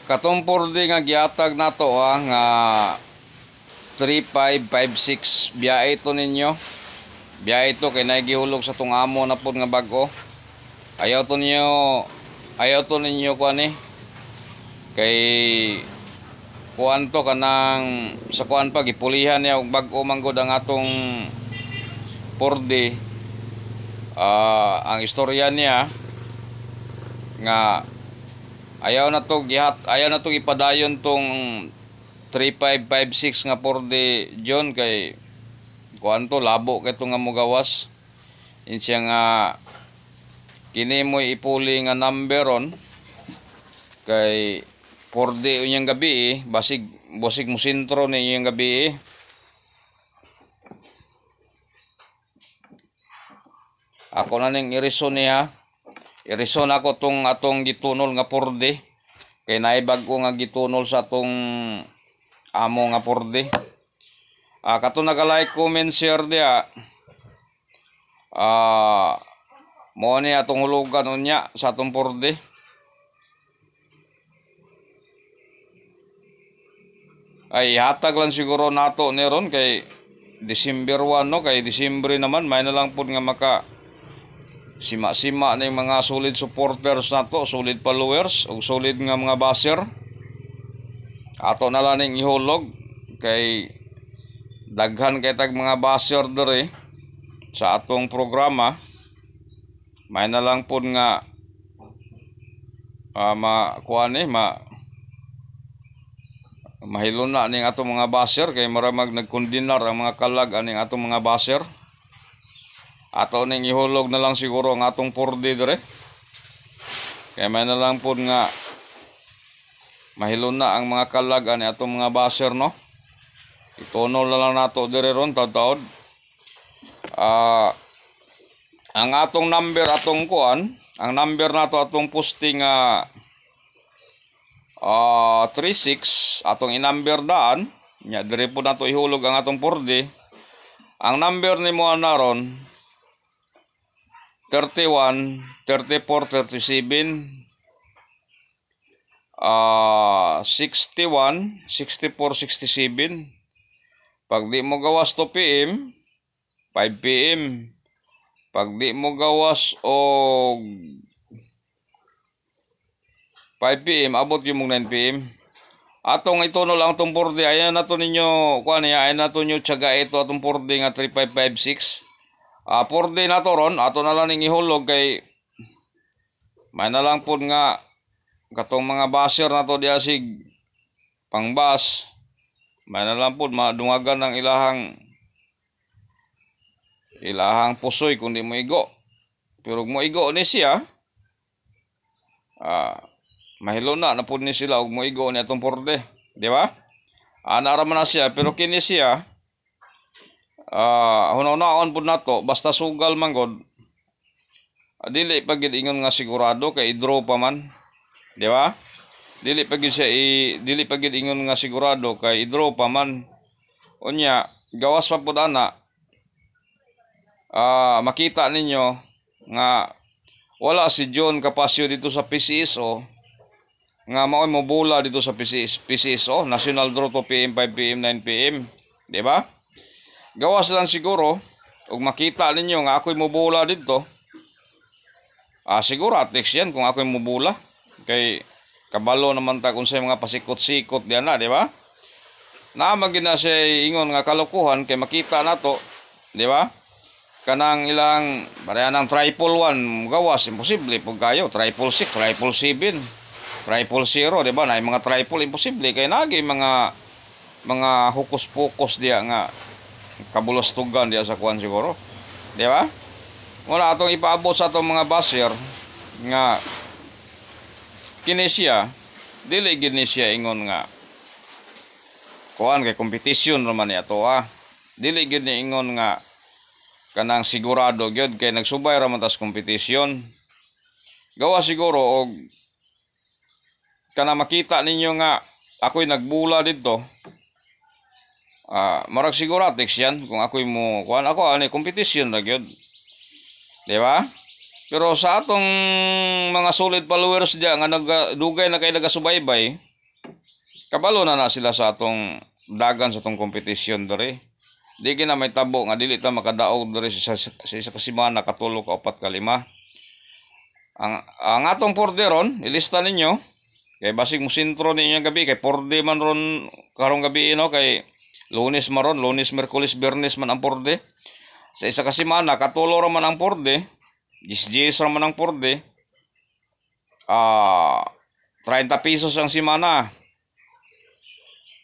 Katong purde nga giatag nato nga 3556 biyahe to ninyo. Biyahe to kay nagihulog sa tong amo na pod nga bag-o. Ayaw to ninyo kuan kay kuan to kanang sa kuan pa gipulihan niya og bag-o manggod ang atong porde. Ang istorya niya nga ayaw na to ipadayon tong 3556 nga porde John kay kuan to labo kay to nga mugawas. Insya nga kini mo ipuli nga number ron kay porde unyang gabi basig mo sentro ni unyang gabi Ako na ning irison niya. Irison ako tong atong gitunol nga porde. Kay naay bag-o nga gitunol sa atong amo nga porde. Kato naga-like, comment, share dia. Mo ni atong hulugan unya sa atong porde. Ay hatag lang siguro nato ni ron kay December 1 no, kay December naman may na lang pud nga maka sima-sima na yung mga solid supporters nato, solid followers o solid nga mga baser. Ato na lang ning ihulog kay daghan kay tag mga baser dere sa atong programa. May na lang pud nga mahilon na ning atong mga baser kay maramag nagkondinar ang mga kalag aning atong mga baser. Ato ning ihulog na lang siguro ang atong porde dire. Kaya may na lang po nga mahilon na ang mga kalag ani atong mga baser no. Itunol na lang nato dire ron taud-taud. Ang atong number atong kuan, ang number nato atong posting nga 36 atong i-number daan nya dire po nato ihulog ang atong porde. Ang number nimo na ron 31, 34, 37, 61, 64, 67. Pag di mo gawas 2 PM, 5 PM. Pag di mo gawas og 5 PM, abot yung 9 PM. Atong ituno lang itong porde. Ayan na to ninyo, ayan na to nyo tiyaga ito atong porde nga 3556. Porde na to ron, ato na lang ning ihulog kay may na lang pud nga katong mga baser na to diya sig pangbas. May na lang pud madungagan ng ilahang pusoy kung di mo igo. Pero mo igo ni siya, mahilo na pud ni sila og mo igo ni atong porde, di ba? Ana ra man na siya pero kini siya hunaw-hunaon pud nato basta sugal man god. Dili pagid ingon nga sigurado kay i-draw pa man. Di ba? Dili pagid ingon nga sigurado kay i-draw pa man. Unya, gawas pa pud ana. Makita ninyo nga wala si John Capasio dito sa PCSO nga maoy mo bola dito sa PCSO, National Draw 2 PM, 5 PM, 9 PM. Di ba? Gawas lang siguro ug makita ninyo nga ako'y mubula dito. Siguro at least yan kung ako'y mubula. Kay kabalo naman ta kung sa mga pasikot-sikot diyan na, di ba? Naamagin na siya ingon nga kalokohan kay makita nato, di ba? Kanang ilang pareha ng 111 gawas imposible pug kayo 666, 777, 000, di ba? Na mga triple imposible kay nagi mga hukus-pukus diya nga kabulastugan diya sa kuan siguro. Di ba? Wala atong ipaabot sa atong mga baser nga kini siya dili gid ni siya ingon nga kuan kay competition naman ni ato Dili gid ni ingon nga kanang sigurado gyud kay nagsubay ra man tas competition. Gawa siguro og kana makita ninyo nga ako'y nagbula dito. Marag siguratex yan kung ako'y mo kuan ako ani competition na gyud. Di ba? Pero sa atong mga solid followers diya nga nagdugay na kay nagasubaybay, kabalo na sila sa atong dagan sa atong kompetisyon diri. Di gina may tabo nga dili ta makadaog diri sa isa ka semana, katulo ka, upat ka, lima. Ang atong porde ron, ilista ninyo. Kay basig mo sentro ninyo gabi, kay porde man ron karong gabi kay Lunes maron, Lunes, Merkulis, Biyernes man ang porde. Sa isa ka semana, katulo ra man ang porde, 10 ra man ang porde. 30 pesos ang semana.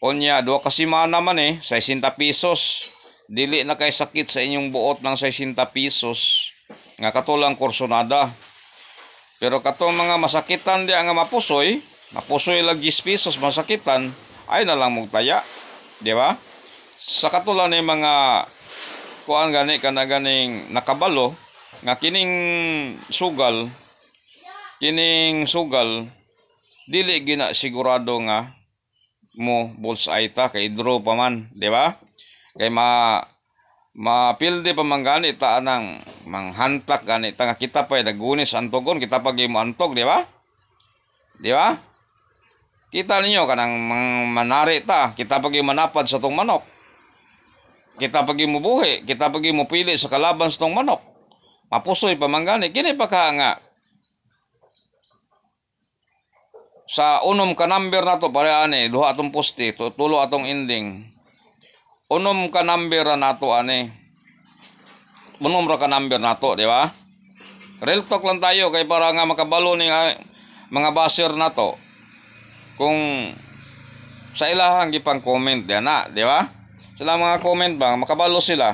Onya, 2 ka semana man 60 pesos. Dili na kay sakit sa inyong buot ng 60 pesos. Nga katulang kursonada. Pero katong mga masakitan di nga mapusoy lang 10 pesos masakitan, ay na lang magtaya. Di ba? Sa katulang ni mga kuan gani kana ganing nakabalo nga kining sugal dili gina sigurado nga mo bullseye ta kay draw pa man, di ba? Kay mapilde pa man gani ta nang manghantak gani ta nga kita pa nagunis antogon, kita pa mo antog, di ba? Di ba? Kita ninyo kanang manari ta, kita pa manapad sa tong manok. Kita pa mo buhi, kita pa mo pili sa kalaban sa tong manok. Mapusoy pa man gani, kini pa ka nga sa unom ka number na to pare ani, duha atong poste, tulo atong ending. Unom ka number na to ani. Unom ra ka number na to, di ba? Real talk lang tayo kay para nga makabalo ni mga baser na to. Kung sa ilahang gipang comment diyan na, di ba? Sila mga comment bang makabalo sila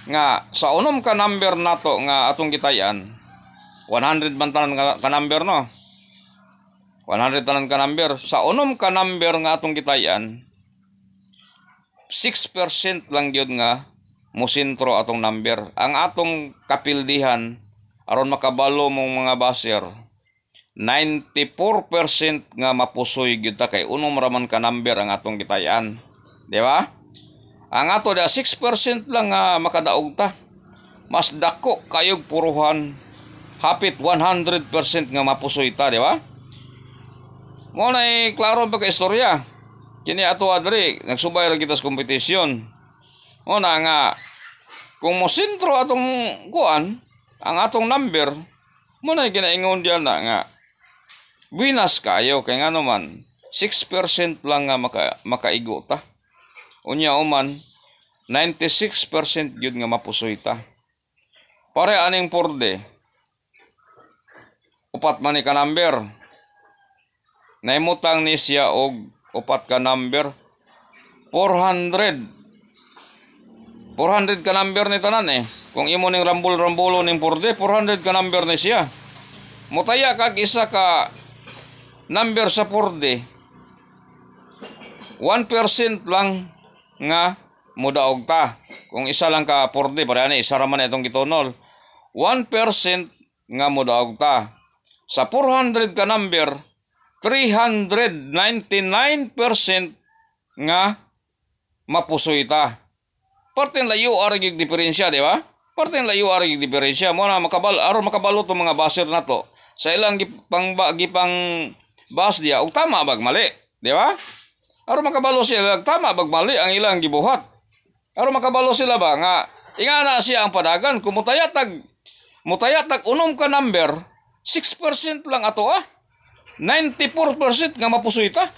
nga sa unom ka number na to nga atong gitayan 100 man tanan ka number no. 100 tanan ka number. Sa unom ka number nga atong gitayan, 6% lang yun nga musintro atong number. Ang atong kapildihan aron makabalo mong mga baser, 94% nga mapusoy gyud ta kay unom ra man ka number ang atong gitayan. Di ba? Ang ato da 6% lang nga makadaog ta. Mas dako kayog puruhan. Hapit 100% nga mapusoy ta, di ba? Mo na klaro pa ka istorya. Kini ato adri nagsubay ra kita sa kompetisyon. Mo na nga kung mo sentro atong kuan, ang atong number, mo na ginaingon diyan na nga buinas kayo kay ngano man 6% lang nga makaigo ta. Unya man 96% gyud nga mapusoy ta. Pare aning porde. Upat man ni ka number. Naimutang ni siya og upat ka number 400 ka number ni tanan kung imo ning rambol-rambulo ning purde 400 ka number ni siya. Mutaya kag isa ka number sa purde 1% lang nga mudaog ta. Kung isa lang ka porde para ani isa ra man itong gitonol 1% nga mudaog ta. Sa 400 ka number 399% nga mapusoy ta. Parten layo arigig diferensya, di ba? Parten layo arigig diferensya. Mo na aron makabalo tong mga baser na to. Sa ilang gipang bas dia, ug tama bag mali, di ba? Aron makabalo sila tama bag mali ang ilang gibuhat. Aron makabalo sila ba nga ingana siya ang padagan kumutayatag unom ka number 6% lang ato 94% nga mapusoy ta.